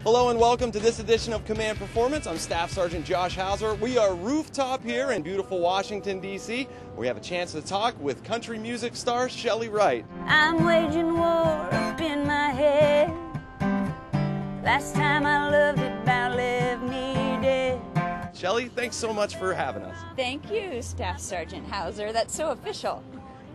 Hello and welcome to this edition of Command Performance. I'm Staff Sergeant Josh Hauser. We are rooftop here in beautiful Washington, D.C. We have a chance to talk with country music star Chely Wright. I'm waging war up in my head. Last time I loved it about left me dead. Chely, thanks so much for having us. Thank you, Staff Sergeant Hauser. That's so official.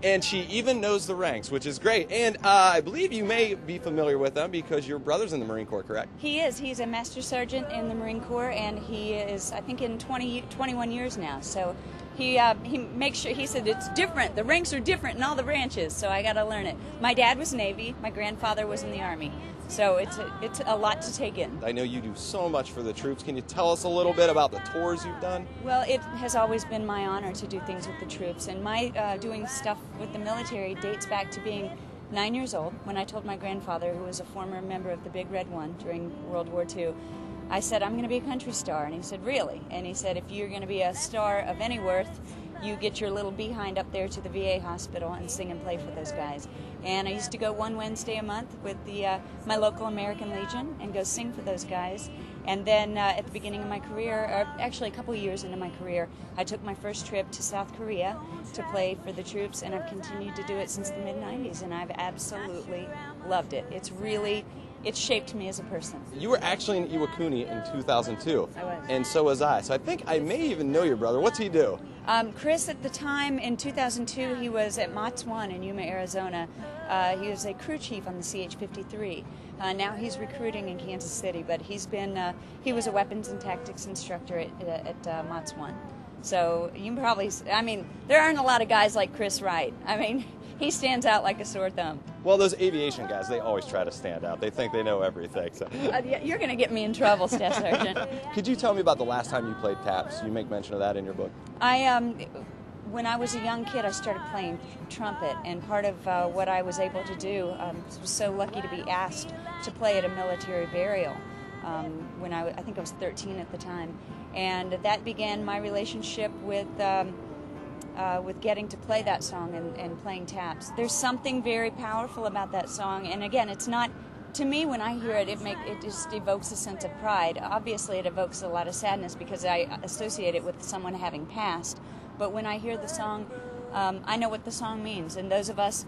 And she even knows the ranks, which is great. And I believe you may be familiar with them because your brother's in the Marine Corps, correct? He is. He's a Master Sergeant in the Marine Corps, and he is, I think, in 21 years now. So he makes sure, he said it's different. The ranks are different in all the branches, so I got to learn it. My dad was Navy. My grandfather was in the Army. So it's a lot to take in. I know you do so much for the troops. Can you tell us a little bit about the tours you've done? Well, it has always been my honor to do things with the troops, and my doing stuff with the military dates back to being 9 years old when I told my grandfather, who was a former member of the Big Red One during World War II, I said, I'm going to be a country star. And he said, really? And he said, if you're going to be a star of any worth, you get your little behind up there to the VA hospital and sing and play for those guys. And I used to go one Wednesday a month with my local American Legion and go sing for those guys. And then at the beginning of my career, or actually a couple years into my career, I took my first trip to South Korea to play for the troops, and I've continued to do it since the mid-90s, and I've absolutely loved it. It's shaped me as a person. You were actually in Iwakuni in 2002. I was. And so was I. So I think I may even know your brother. What's he do? Chris, at the time, in 2002, he was at Mott's One in Yuma, Arizona. He was a crew chief on the CH-53. Now he's recruiting in Kansas City, but he was a weapons and tactics instructor at Mott's One. So you can probably, there aren't a lot of guys like Chris Wright. He stands out like a sore thumb. Well, those aviation guys, they always try to stand out. They think they know everything. So. You're going to get me in trouble, Staff Sergeant. Could you tell me about the last time you played taps? You make mention of that in your book. When I was a young kid, I started playing trumpet, and part of what I was able to do, was so lucky to be asked to play at a military burial when I think I was 13 at the time, and that began my relationship with getting to play that song and playing taps. There's something very powerful about that song, and again, it's not, to me, when I hear it, it just evokes a sense of pride. Obviously, it evokes a lot of sadness because I associate it with someone having passed. But when I hear the song, I know what the song means. And those of us,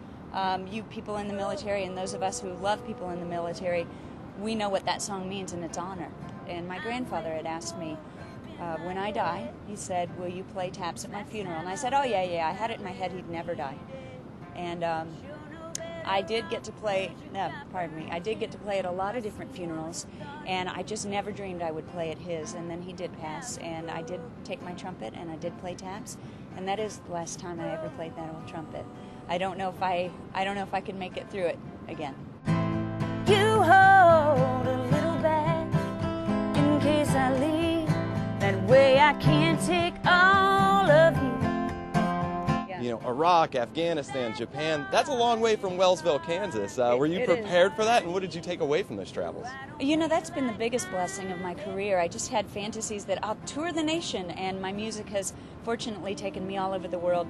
you people in the military, and those of us who love people in the military, we know what that song means, and it's honor. And my grandfather had asked me, when I die, he said, will you play taps at my funeral? And I said, oh, yeah, I had it in my head he'd never die. And I did get to play at a lot of different funerals, and I just never dreamed I would play at his, and then he did pass, and I did take my trumpet, and I did play taps, and that is the last time I ever played that old trumpet. I don't know if I could make it through it again. You hold a little back in case I leave, that way I can't take all of you. You know, Iraq, Afghanistan, Japan, that's a long way from Wellsville, Kansas. Were you prepared for that, and what did you take away from those travels? You know, that's been the biggest blessing of my career. I just had fantasies that I'll tour the nation, and my music has fortunately taken me all over the world.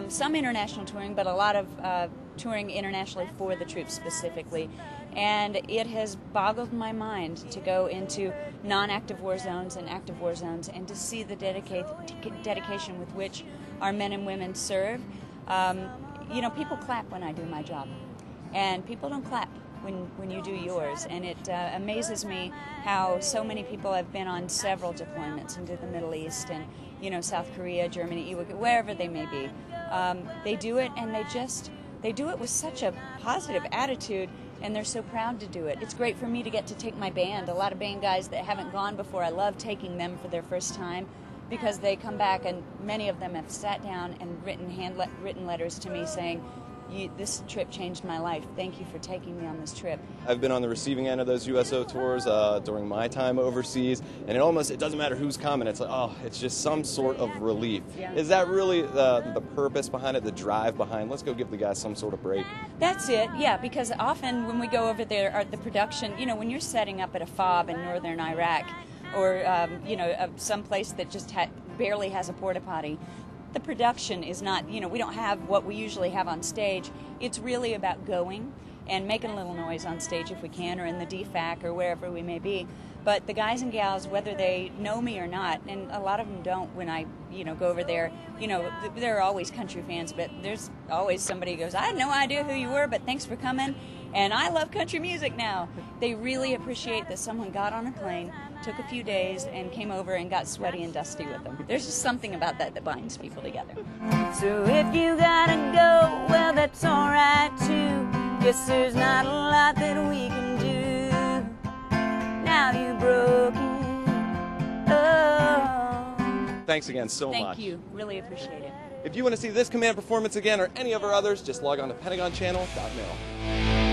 Some international touring, but a lot of touring internationally for the troops specifically. And it has boggled my mind to go into non-active war zones and active war zones and to see the dedication with which our men and women serve. You know, people clap when I do my job, and people don't clap when you do yours. And it amazes me how so many people have been on several deployments into the Middle East and, you know, South Korea, Germany, wherever they may be. They do it, and they do it with such a positive attitude, and they're so proud to do it. It's great for me to get to take my band. A lot of band guys that haven't gone before, I love taking them for their first time because they come back, and many of them have sat down and written letters to me saying, this trip changed my life. Thank you for taking me on this trip. I've been on the receiving end of those USO tours during my time overseas, and it doesn't matter who's coming. It's like, oh, it's just some sort of relief. Yeah. Is that really the purpose behind it, the drive behind, let's go give the guys some sort of break? That's it, yeah, because often when we go over there, the production, you know, when you're setting up at a FOB in northern Iraq, or, you know, some place that just barely has a porta potty, the production is not, you know, we don't have what we usually have on stage. It's really about going and making a little noise on stage if we can, or in the DFAC or wherever we may be. But the guys and gals, whether they know me or not, and a lot of them don't when I, go over there, there are always country fans, but there's always somebody who goes, I had no idea who you were, but thanks for coming, and I love country music now. They really appreciate that someone got on a plane, took a few days, and came over and got sweaty and dusty with them. There's just something about that binds people together. So if you gotta go, well, that's all right, too. Guess there's not a lot that we can do. Now you've broken. Oh. Thanks again so much. Thank you. Really appreciate it. If you want to see this Command performance again or any of our others, just log on to PentagonChannel.mil.